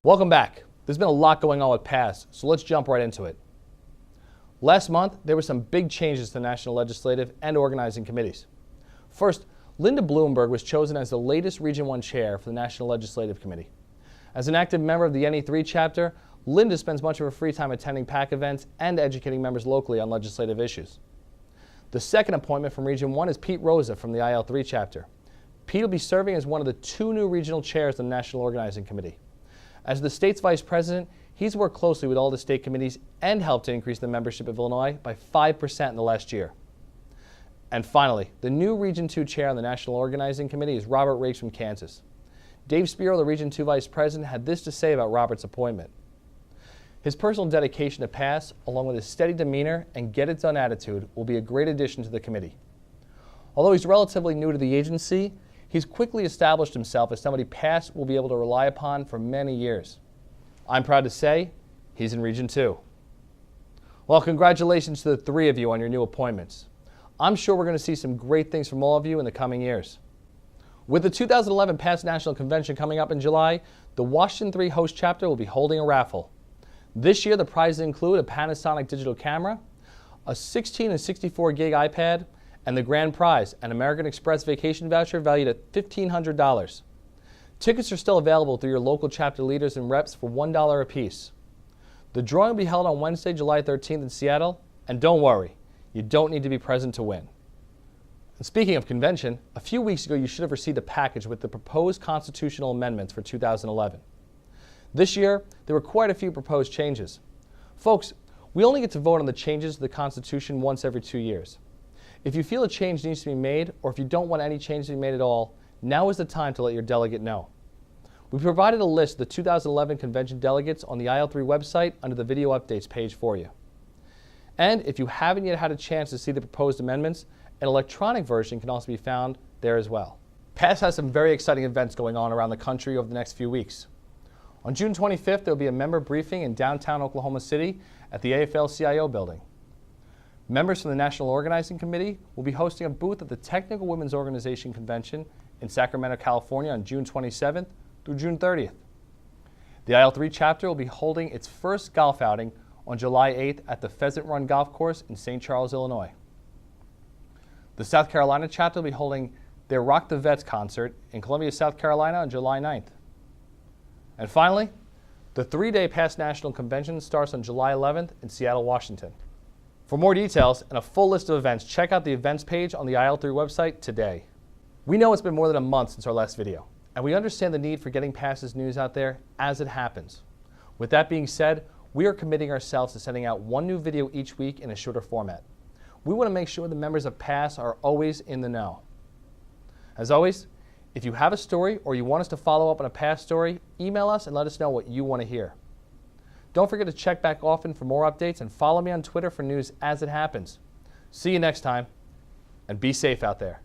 Welcome back. There's been a lot going on with PASS, so let's jump right into it. Last month, there were some big changes to the National Legislative and Organizing Committees. First, Linda Bloomberg was chosen as the latest Region 1 chair for the National Legislative Committee. As an active member of the NE3 chapter, Linda spends much of her free time attending PAC events and educating members locally on legislative issues. The second appointment from Region 1 is Pete Rosa from the IL3 chapter. Pete will be serving as one of the 2 new regional chairs of the National Organizing Committee. As the state's vice president, he's worked closely with all the state committees and helped to increase the membership of Illinois by 5% in the last year. And finally, the new Region 2 chair on the National Organizing Committee is Robert Rakes from Kansas. Dave Spiro, the Region 2 vice president, had this to say about Robert's appointment. His personal dedication to PASS, along with his steady demeanor and get-it-done attitude, will be a great addition to the committee. Although he's relatively new to the agency, he's quickly established himself as somebody PASS will be able to rely upon for many years. I'm proud to say he's in Region 2. Well, congratulations to the 3 of you on your new appointments. I'm sure we're going to see some great things from all of you in the coming years. With the 2011 PASS National Convention coming up in July, the Washington 3 host chapter will be holding a raffle. This year, the prizes include a Panasonic digital camera, a 16 and 64 gig iPad, and the grand prize, an American Express vacation voucher valued at $1,500. Tickets are still available through your local chapter leaders and reps for $1 apiece. The drawing will be held on Wednesday, July 13th in Seattle, and don't worry, you don't need to be present to win. And speaking of convention, a few weeks ago you should have received a package with the proposed constitutional amendments for 2011. This year, there were quite a few proposed changes. Folks, we only get to vote on the changes to the Constitution once every 2 years. If you feel a change needs to be made, or if you don't want any change to be made at all, now is the time to let your delegate know. We provided a list of the 2011 convention delegates on the IL3 website under the video updates page for you. And if you haven't yet had a chance to see the proposed amendments, an electronic version can also be found there as well. PASS has some very exciting events going on around the country over the next few weeks. On June 25th, there will be a member briefing in downtown Oklahoma City at the AFL-CIO building. Members from the National Organizing Committee will be hosting a booth at the Technical Women's Organization Convention in Sacramento, California on June 27th through June 30th. The IL3 chapter will be holding its first golf outing on July 8th at the Pheasant Run Golf Course in St. Charles, Illinois. The South Carolina chapter will be holding their Rock the Vets concert in Columbia, South Carolina on July 9th. And finally, the 3-day PASS National Convention starts on July 11th in Seattle, Washington. For more details and a full list of events, check out the events page on the IL3 website today. We know it's been more than a month since our last video, and we understand the need for getting PASS's news out there as it happens. With that being said, we are committing ourselves to sending out 1 new video each week in a shorter format. We want to make sure the members of PASS are always in the know. As always, if you have a story or you want us to follow up on a PASS story, email us and let us know what you want to hear. Don't forget to check back often for more updates and follow me on Twitter for news as it happens. See you next time, and be safe out there.